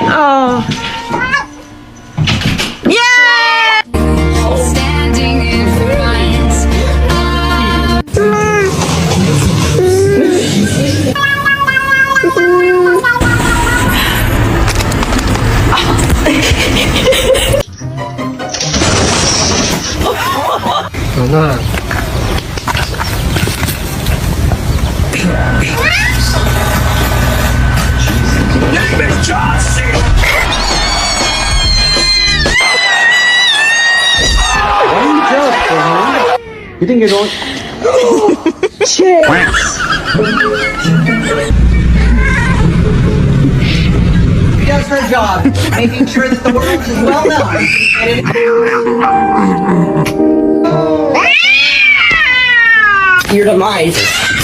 Oh. Yeah! Standing in front Ano? You didn't get on. She does her job, making sure that the world is well known. And it- Your demise.